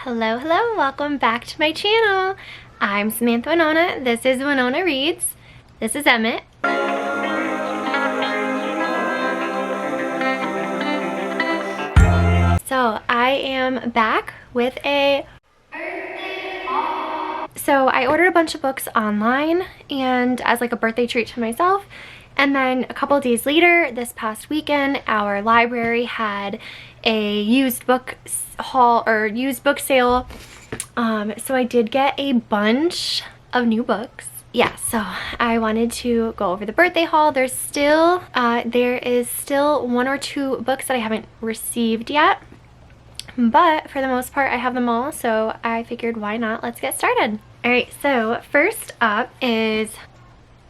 Hello, hello, welcome back to my channel. I'm Samantha Winona. This is Winona Reads. This is Emmett. So I am back with a birthday haul. So I ordered a bunch of books online and as like a birthday treat to myself. And then a couple days later, this past weekend, our library had a used book haul or used book sale. So I did get a bunch of new books. Yeah, so I wanted to go over the birthday haul. There is still one or two books that I haven't received yet. But for the most part, I have them all. So I figured, why not? Let's get started. All right, so first up is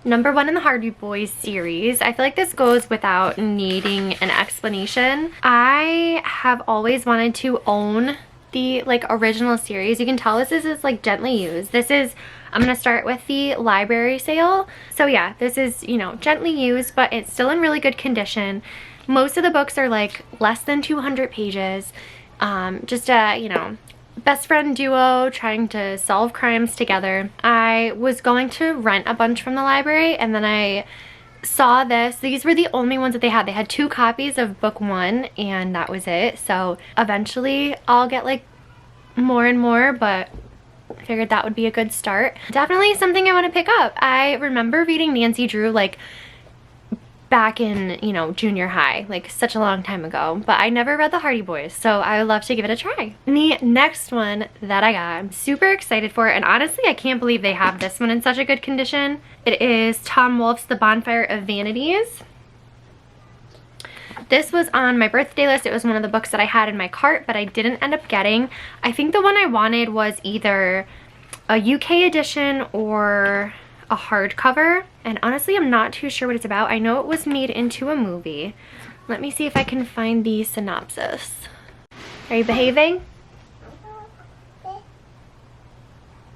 number one in the Hardy Boys series. I feel like this goes without needing an explanation. I have always wanted to own the original series. You can tell this is like gently used. I'm gonna start with the library sale. So yeah, this is, gently used, but it's still in really good condition. Most of the books are like less than 200 pages. Just a, best friend duo trying to solve crimes together. I was going to rent a bunch from the library and then I saw this. These were the only ones that they had. They had 2 copies of book 1 and that was it. So eventually I'll get like more and more, but I figured that would be a good start. Definitely something I want to pick up. I remember reading Nancy Drew like back in, junior high, like such a long time ago, but I never read the Hardy Boys, so I would love to give it a try. And the next one that I got, I'm super excited for, and honestly, I can't believe they have this one in such a good condition. It is Tom Wolfe's The Bonfire of Vanities. This was on my birthday list. It was one of the books that I had in my cart, but I didn't end up getting. I think the one I wanted was either a UK edition or a hardcover, and honestly I'm not too sure what it's about. I know it was made into a movie. Let me see if I can find the synopsis. Are you behaving?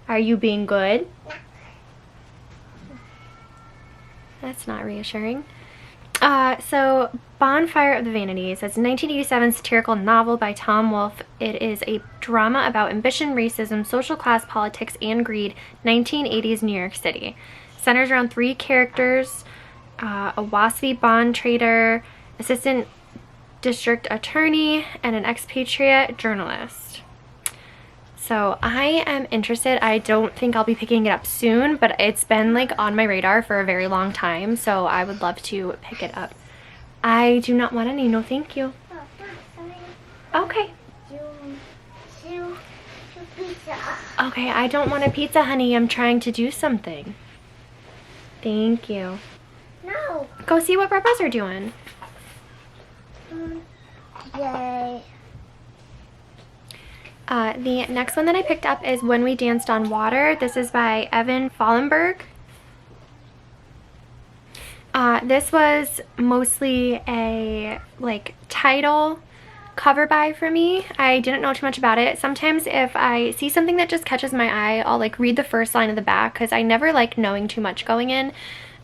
Are you being good? That's not reassuring. So Bonfire of the Vanities is a 1987 satirical novel by Tom Wolfe. It is a drama about ambition, racism, social class politics, and greed, 1980s New York City. Centers around 3 characters, a waspy bond trader, assistant district attorney, and an expatriate journalist. So I am interested. I don't think I'll be picking it up soon, but it's been like on my radar for a very long time, so I would love to pick it up. I do not want any, no thank you. Okay. Okay, I don't want a pizza, honey. I'm trying to do something. Thank you. No. Go see what Bubba's are doing. Yay. The next one that I picked up is When We Danced on Water. This is by Evan Fallenberg. This was mostly a title cover buy for me. I didn't know too much about it. Sometimes if I see something that just catches my eye, I'll read the first line of the back because I never like knowing too much going in.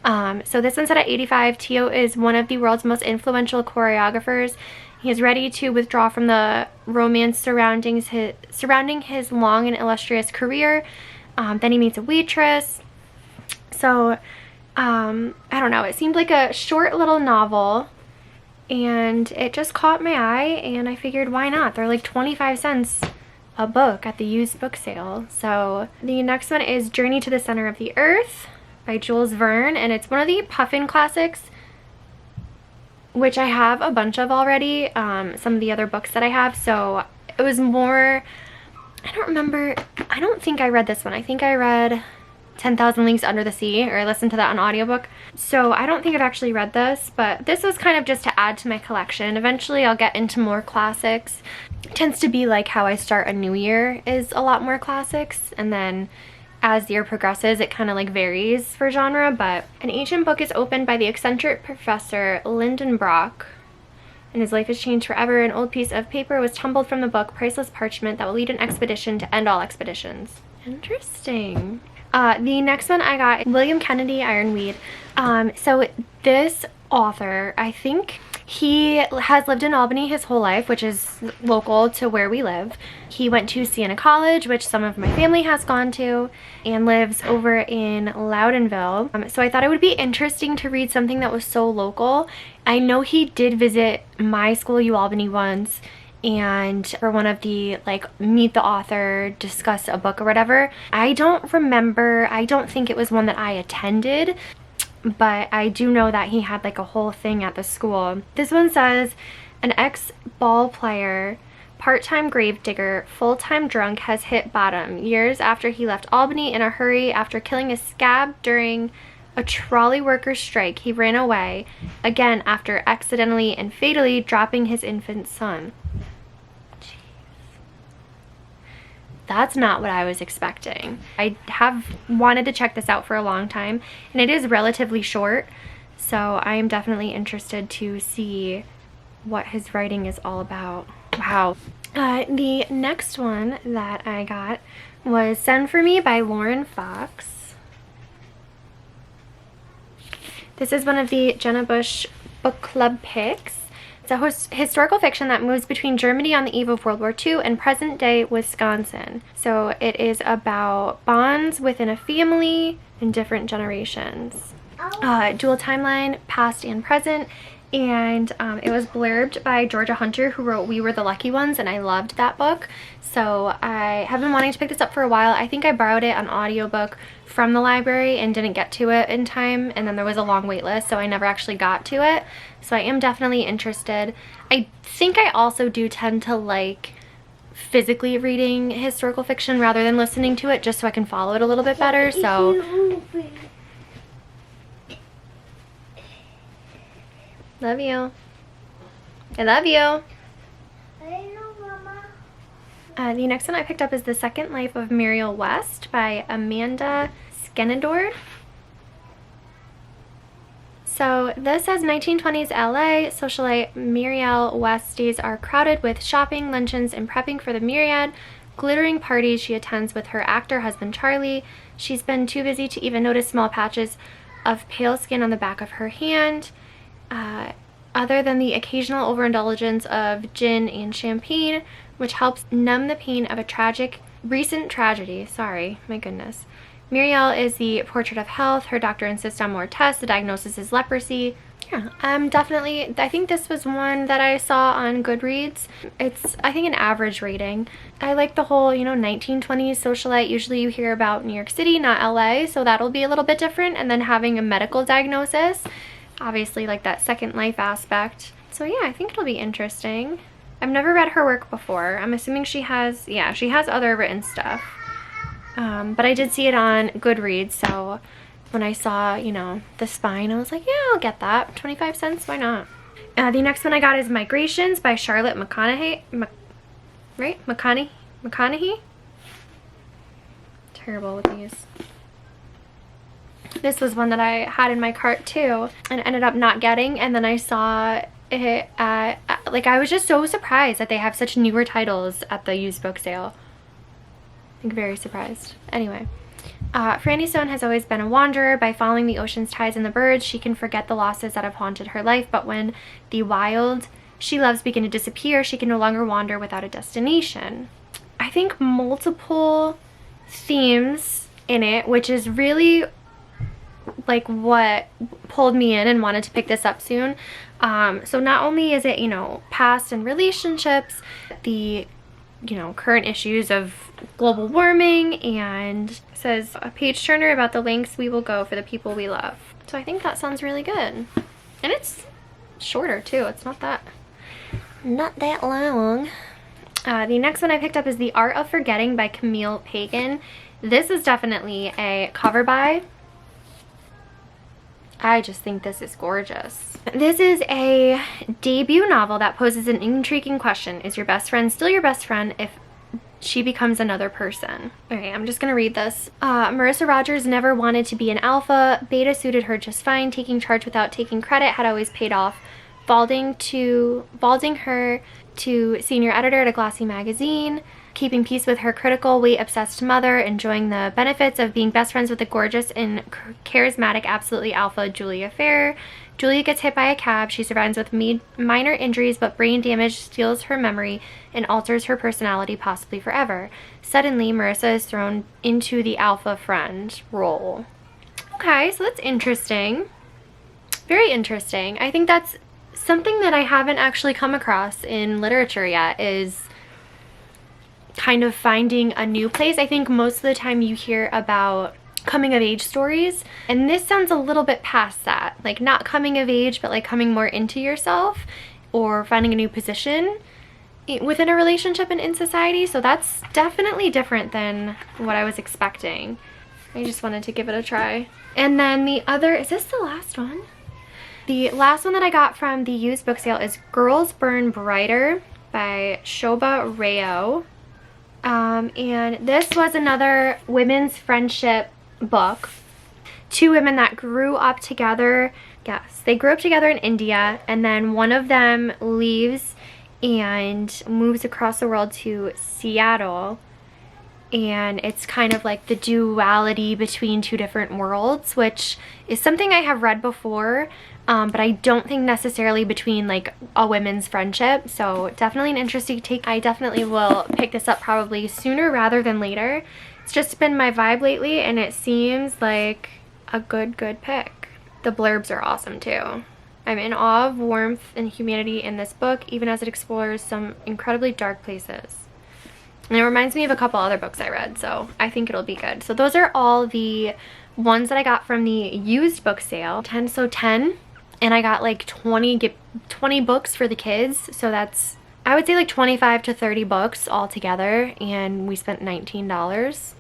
So this one said at 85, Tio is one of the world's most influential choreographers. He is ready to withdraw from the romance surrounding his long and illustrious career. Then he meets a waitress. So, I don't know. It seemed like a short little novel, and it just caught my eye, and I figured, why not? They're like 25 cents a book at the used book sale. So the next one is Journey to the Center of the Earth by Jules Verne, and it's one of the Puffin classics, which I have a bunch of already, some of the other books that I have. So it was more, I don't remember, I don't think I read this one. I think I read 10,000 Leagues Under the Sea, or I listened to that on audiobook. So I don't think I've actually read this, but this was kind of just to add to my collection. Eventually I'll get into more classics. It tends to be like how I start a new year, is a lot more classics, and then as the year progresses, it kind of varies for genre. But an ancient book is opened by the eccentric professor Lindenbrock, and his life is changed forever. An old piece of paper was tumbled from the book, priceless parchment that will lead an expedition to end all expeditions. Interesting. The next one I got, William Kennedy Ironweed. So this author, I think He has lived in Albany his whole life, which is local to where we live. He went to Siena College, which some of my family has gone to, and lives over in Loudonville. So I thought it would be interesting to read something that was so local. I know he did visit my school, UAlbany, once, and for one of the like meet the author, discuss a book or whatever. I don't remember, I don't think it was one that I attended, but I do know that he had like a whole thing at the school. This one says, an ex-ball player, part-time gravedigger, full-time drunk has hit bottom years after he left Albany in a hurry after killing a scab during a trolley workers' strike. He ran away again after accidentally and fatally dropping his infant son. That's not what I was expecting. I have wanted to check this out for a long time, and it is relatively short, so I am definitely interested to see what his writing is all about. Wow. The next one that I got was Send For Me by Lauren Fox. This is one of the Jenna Bush book club picks. It's a historical fiction that moves between Germany on the eve of World War II and present-day Wisconsin. So it is about bonds within a family in different generations. Dual timeline, past and present, and it was blurbed by Georgia Hunter, who wrote We Were the Lucky Ones, and I loved that book. So I have been wanting to pick this up for a while. I think I borrowed it on audiobook from the library and didn't get to it in time, and then there was a long wait list, so I never actually got to it. So I am definitely interested. I think I also do tend to like physically reading historical fiction rather than listening to it, just so I can follow it a little bit better. So love you. I love you. The next one I picked up is The Second Life of Muriel West by Amanda Skenedord. So this says 1920s LA socialite Muriel West's days are crowded with shopping, luncheons, and prepping for the myriad glittering parties she attends with her actor husband Charlie. She's been too busy to even notice small patches of pale skin on the back of her hand. Other than the occasional overindulgence of gin and champagne, which helps numb the pain of a recent tragedy. Sorry, my goodness. Muriel is the portrait of health. Her doctor insists on more tests. The diagnosis is leprosy. Yeah, I think this was one that I saw on Goodreads. It's, I think, an average rating. I like the whole, 1920s socialite. Usually you hear about New York City, not LA, so that'll be a little bit different. And then having a medical diagnosis, obviously like that second life aspect. So yeah, I think it'll be interesting. I've never read her work before. I'm assuming she has other written stuff. But I did see it on Goodreads, so when I saw, the spine, I was like, yeah, I'll get that. 25 cents, why not? The next one I got is Migrations by Charlotte McConaughey. McConaughey? Terrible with these. This was one that I had in my cart too and ended up not getting, and then I saw it at, I was just so surprised that they have such newer titles at the used book sale. Very surprised. Anyway, Franny Stone has always been a wanderer. By following the ocean's tides and the birds, she can forget the losses that have haunted her life, but when the wild she loves begin to disappear, she can no longer wander without a destination. I think multiple themes in it, which is really like what pulled me in and wanted to pick this up soon. So not only is it, past and relationships, the current issues of global warming, and it says a page turner about the lengths we will go for the people we love. So I think that sounds really good. And it's shorter too. It's not that long. The next one I picked up is The Art of Forgetting by Camille Pagan. This is definitely a cover buy. I just think this is gorgeous. This is a debut novel that poses an intriguing question. Is your best friend still your best friend if she becomes another person? Okay, I'm just gonna read this. Marissa Rogers never wanted to be an alpha. Beta suited her just fine. Taking charge without taking credit had always paid off. Balding her to senior editor at a glossy magazine. keeping peace with her critical, weight-obsessed mother, enjoying the benefits of being best friends with the gorgeous and charismatic, absolutely alpha Julia Fair. Julia gets hit by a cab. She survives with minor injuries, but brain damage steals her memory and alters her personality, possibly forever. Suddenly, Marissa is thrown into the alpha friend role. Okay, so that's interesting. Very interesting. I think that's something that I haven't actually come across in literature yet, is kind of finding a new place. I think most of the time you hear about coming of age stories, and this sounds a little bit past that. Like, not coming of age, but like coming more into yourself or finding a new position within a relationship and in society. So that's definitely different than what I was expecting. I just wanted to give it a try. And then the other, is this the last one? The last one that I got from the used book sale is Girls Burn Brighter by Shoba Rao. And this was another women's friendship book. Two women that grew up together. Yes, they grew up together in India, and then one of them leaves and moves across the world to Seattle. And it's kind of like the duality between two different worlds, which is something I have read before, but I don't think necessarily between like a women's friendship. So definitely an interesting take. I definitely will pick this up probably sooner rather than later. It's just been my vibe lately, and it seems like a good pick. The blurbs are awesome too. I'm in awe of warmth and humanity in this book, even as it explores some incredibly dark places. And it reminds me of a couple other books I read, so I think it'll be good. So those are all the ones that I got from the used book sale. 10, and I got like 20 books for the kids. So that's, I would say like 25 to 30 books all together, and we spent $19.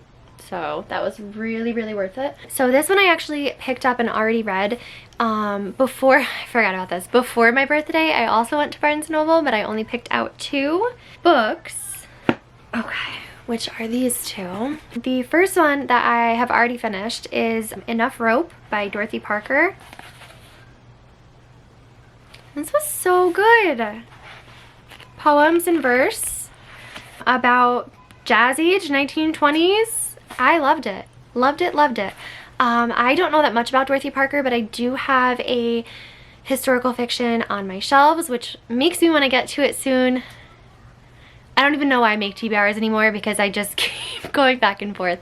So that was really worth it. So this one I actually picked up and already read before, I forgot about this, before my birthday. I also went to Barnes & Noble, but I only picked out 2 books. Okay, which are these 2? The first one that I have already finished is Enough Rope by Dorothy Parker. This was so good. Poems in verse about jazz age, 1920s. I loved it. Loved it. I don't know that much about Dorothy Parker, but I do have a historical fiction on my shelves, which makes me want to get to it soon. I don't even know why I make TBRs anymore, because I just keep going back and forth.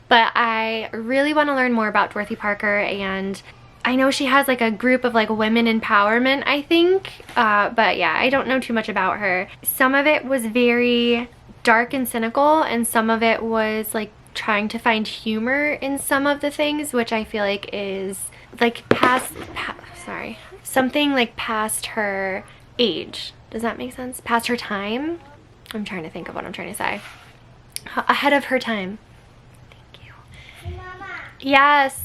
But I really want to learn more about Dorothy Parker, and I know she has like a group of like women empowerment, I think. But yeah, I don't know too much about her. Some of it was very dark and cynical, and some of it was like trying to find humor in some of the things, which I feel like is like something like past her age. Does that make sense? Past her time? I'm trying to think of what I'm trying to say. Ahead of her time. Thank you. Mama. Yes.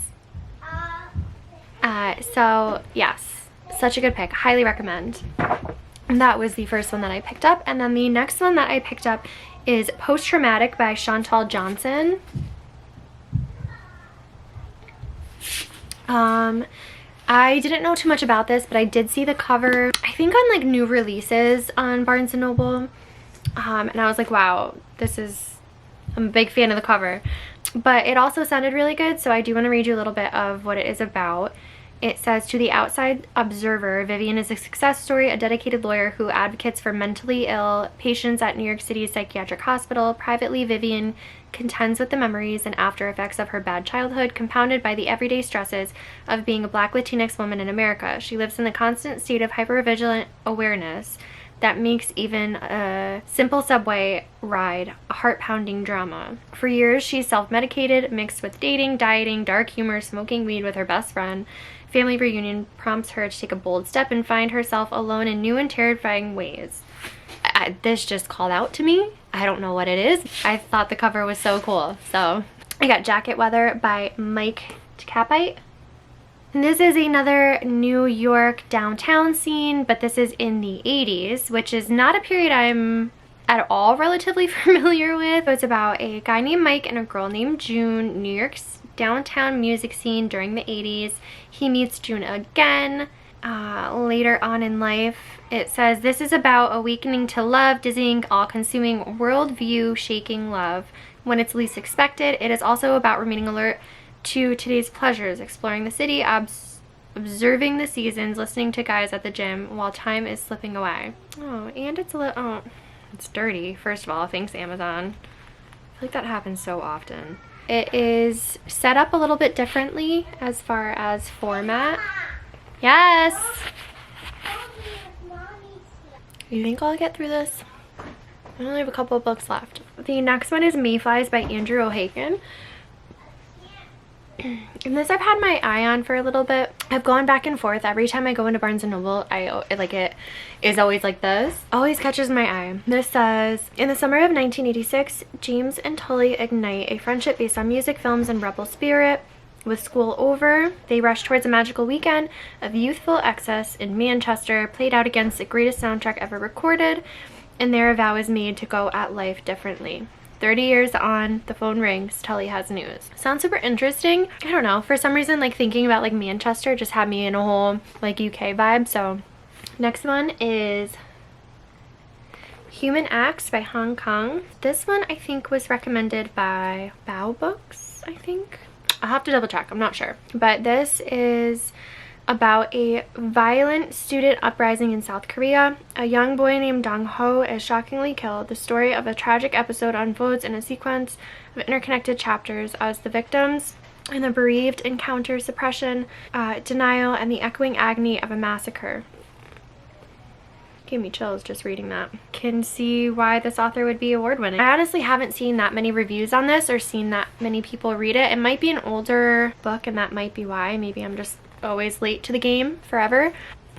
So yes, such a good pick. Highly recommend. And that was the first one that I picked up. And then the next one that I picked up is Post Traumatic by Chantal Johnson. I didn't know too much about this, but I did see the cover, I think on like new releases on Barnes & Noble. And I was like, wow, I'm a big fan of the cover. But it also sounded really good, so I do want to read you a little bit of what it is about. It says, to the outside observer, Vivian is a success story, a dedicated lawyer who advocates for mentally ill patients at New York City's psychiatric hospital. Privately, Vivian contends with the memories and after effects of her bad childhood, compounded by the everyday stresses of being a Black Latinx woman in America. She lives in the constant state of hypervigilant awareness that makes even a simple subway ride a heart-pounding drama. For years, she's self-medicated, mixed with dating, dieting, dark humor, smoking weed with her best friend. Family reunion prompts her to take a bold step and find herself alone in new and terrifying ways. This just called out to me. I don't know what it is. I thought the cover was so cool. So I got Jacket Weather by Mike Capite. And this is another New York downtown scene, but this is in the 80s, which is not a period I'm at all relatively familiar with. It's about a guy named Mike and a girl named June, New York's downtown music scene during the 80s. He meets June again, later on in life. It says, this is about awakening to love, dizzying, all-consuming, worldview-shaking love. When it's least expected, it is also about remaining alert to today's pleasures, exploring the city, observing the seasons, listening to guys at the gym while time is slipping away. Oh, and it's a little, oh, it's dirty. First of all, thanks Amazon. I feel like that happens so often. It is set up a little bit differently as far as format. Yes! You think I'll get through this? I only have a couple of books left. The next one is Mayflies by Andrew O'Hagan. And this I've had my eye on for a little bit. I've gone back and forth. Every time I go into Barnes & Noble, it is always like this. Always catches my eye. This says, in the summer of 1986, James and Tully ignite a friendship based on music, films, and rebel spirit. With school over, they rush towards a magical weekend of youthful excess in Manchester, played out against the greatest soundtrack ever recorded, and there a vow is made to go at life differently. 30 years on, the phone rings, Tully has news. Sounds super interesting. I don't know, for some reason, like thinking about like Manchester just had me in a whole like UK vibe. So next one is Human Acts by Hong Kong. This one I think was recommended by Babble Books, I think. I'll have to double check, I'm not sure. But this is about a violent student uprising in South Korea. A young boy named Dong Ho is shockingly killed. The story of a tragic episode unfolds in a sequence of interconnected chapters as the victims and the bereaved encounter suppression, denial, and the echoing agony of a massacre. Gave me chills just reading that. Can see why this author would be award-winning. I honestly haven't seen that many reviews on this or seen that many people read it. It might be an older book and that might be why. Maybe I'm just always late to the game forever.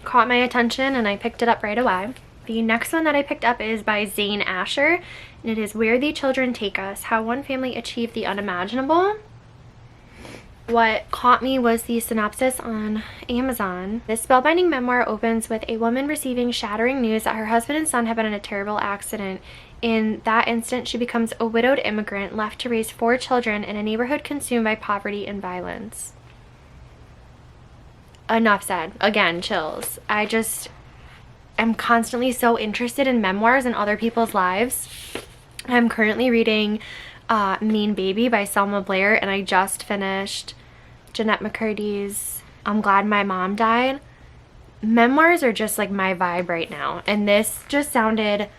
Caught my attention and I picked it up right away. The next one that I picked up is by Zane Asher, and it is Where the Children Take Us, How One Family Achieved the Unimaginable. What caught me was the synopsis on Amazon. This spellbinding memoir opens with a woman receiving shattering news that her husband and son have been in a terrible accident. In that instant, she becomes a widowed immigrant left to raise 4 children in a neighborhood consumed by poverty and violence. Enough said. Again, chills. I just am constantly so interested in memoirs and other people's lives. I'm currently reading Mean Baby by Selma Blair, and I just finished Jeanette McCurdy's I'm Glad My Mom Died. Memoirs are just like my vibe right now, and this just sounded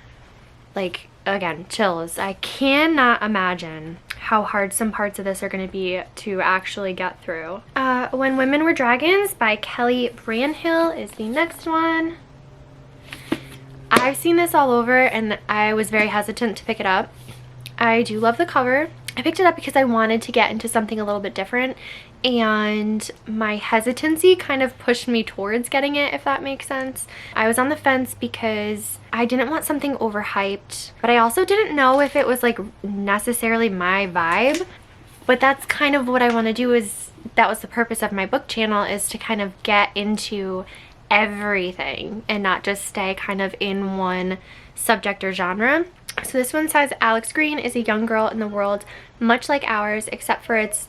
like, again, chills. I cannot imagine how hard some parts of this are going to be to actually get through. When Women Were Dragons by Kelly Branhill is the next one. I've seen this all over and I was very hesitant to pick it up. I do love the cover. I picked it up because I wanted to get into something a little bit different, and my hesitancy kind of pushed me towards getting it, if that makes sense. I was on the fence because I didn't want something overhyped, but I also didn't know if it was like necessarily my vibe. But that's kind of what I want to do, is that was the purpose of my book channel, is to kind of get into everything and not just stay kind of in one subject or genre. So this one says, Alex Green is a young girl in the world much like ours, except for its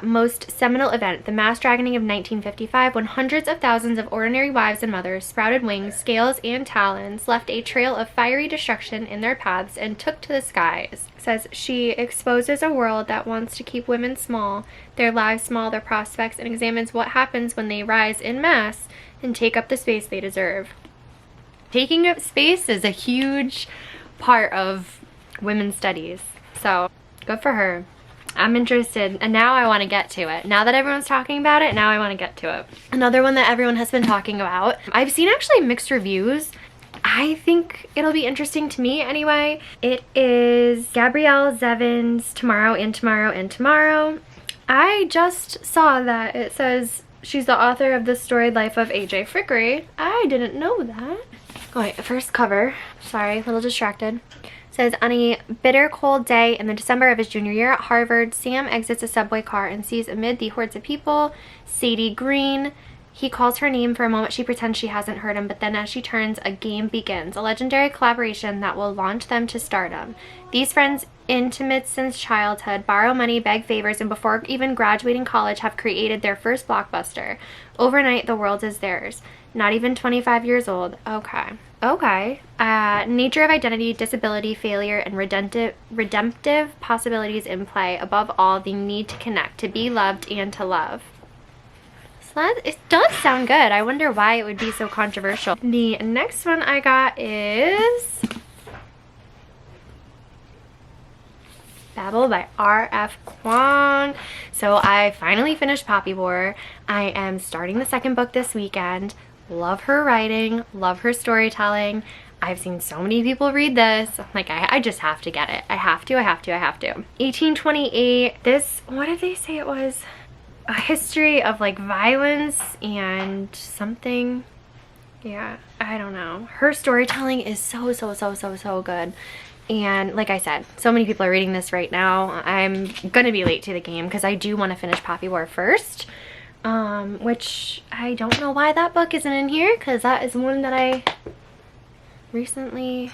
most seminal event, the mass dragoning of 1955, when hundreds of thousands of ordinary wives and mothers sprouted wings, scales, and talons, left a trail of fiery destruction in their paths, and took to the skies. It says, she exposes a world that wants to keep women small, their lives small, their prospects, and examines what happens when they rise in mass and take up the space they deserve. Taking up space is a huge part of women's studies, so good for her. I'm interested, and now I want to get to it. Now that everyone's talking about it, now I want to get to it. Another one that everyone has been talking about. I've seen actually mixed reviews. I think it'll be interesting to me anyway. It is Gabrielle Zevin's Tomorrow and Tomorrow and Tomorrow. I just saw that it says she's the author of The Storied Life of A.J. Frickery. I didn't know that. Oh wait, first cover. Sorry, a little distracted. Says, on a bitter cold day in the December of his junior year at Harvard, Sam exits a subway car and sees amid the hordes of people Sadie Green. He calls her name. For a moment she pretends she hasn't heard him, but then as she turns, a game begins, a legendary collaboration that will launch them to stardom. These friends intimate since childhood, borrow money, beg favors, and before even graduating college have created their first blockbuster. Overnight, the world is theirs. Not even 25 years old. Okay. Okay. Nature of identity, disability, failure, and redemptive possibilities in play. Above all, the need to connect, to be loved, and to love. So that, it does sound good. I wonder why it would be so controversial. The next one I got is Babble by R.F. Kuang. So I finally finished Poppy War. I am starting the second book this weekend. Love her writing, love her storytelling. I've seen so many people read this. Like, I just have to get it. I have to. 1828. This, what did they say it was? A history of like violence and something. Yeah, I don't know. Her storytelling is so good. And like I said, so many people are reading this right now. I'm gonna be late to the game because I do want to finish Poppy War first. Which I don't know why that book isn't in here, because that is one that I recently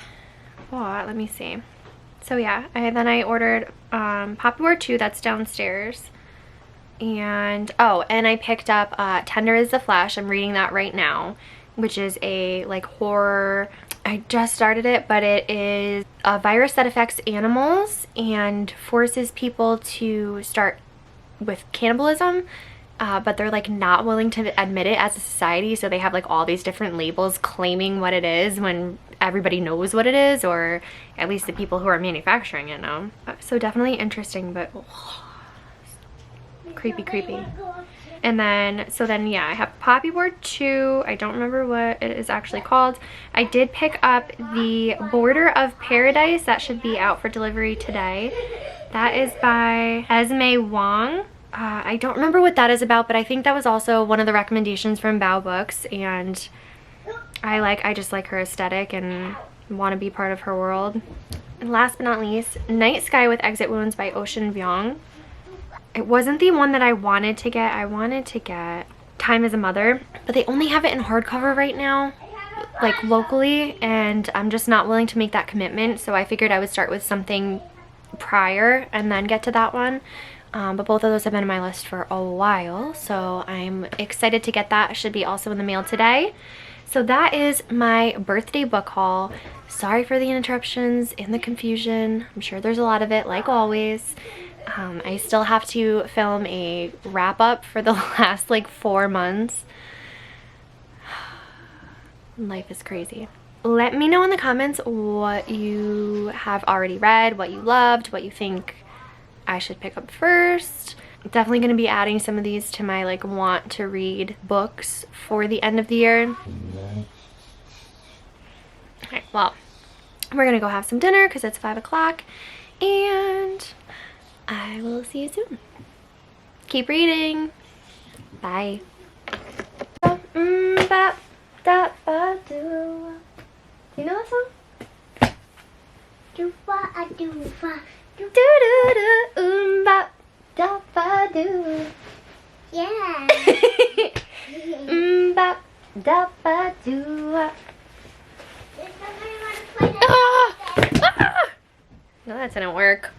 bought. Let me see. So yeah, then I ordered Poppy War 2, that's downstairs. And oh, and I picked up Tender is the Flesh. I'm reading that right now, which is a like horror. I just started it, but it is a virus that affects animals and forces people to start with cannibalism. But they're like not willing to admit it as a society, so they have like all these different labels claiming what it is when everybody knows what it is, or at least the people who are manufacturing it know. So definitely interesting, but creepy. And then, so then yeah, I have Poppy War 2. I don't remember what it is actually called. I did pick up the Border of Paradise. That should be out for delivery today. That is by Esme Wong. I don't remember what that is about, but I think that was also one of the recommendations from Bao Books, and I just like her aesthetic and want to be part of her world. And last but not least, Night Sky with Exit Wounds by Ocean Vyong. It wasn't the one that I wanted to get. I wanted to get Time as a Mother, but they only have it in hardcover right now, like locally, and I'm just not willing to make that commitment, so I figured I would start with something prior and then get to that one. But both of those have been on my list for a while, so I'm excited to get that. It should be also in the mail today. So that is my birthday book haul. Sorry for the interruptions and the confusion. I'm sure there's a lot of it, like always. I still have to film a wrap up for the last like 4 months. Life is crazy. Let me know in the comments what you have already read, what you loved, what you think I should pick up first. Definitely going to be adding some of these to my like want to read books for the end of the year. Okay, well, we're gonna go have some dinner because it's 5 o'clock, and I will see you soon. Keep reading. Bye. You know that song? Do do do bap da ba do. Yeah. Bap da ba do. Does somebody want to play that? No, that didn't work.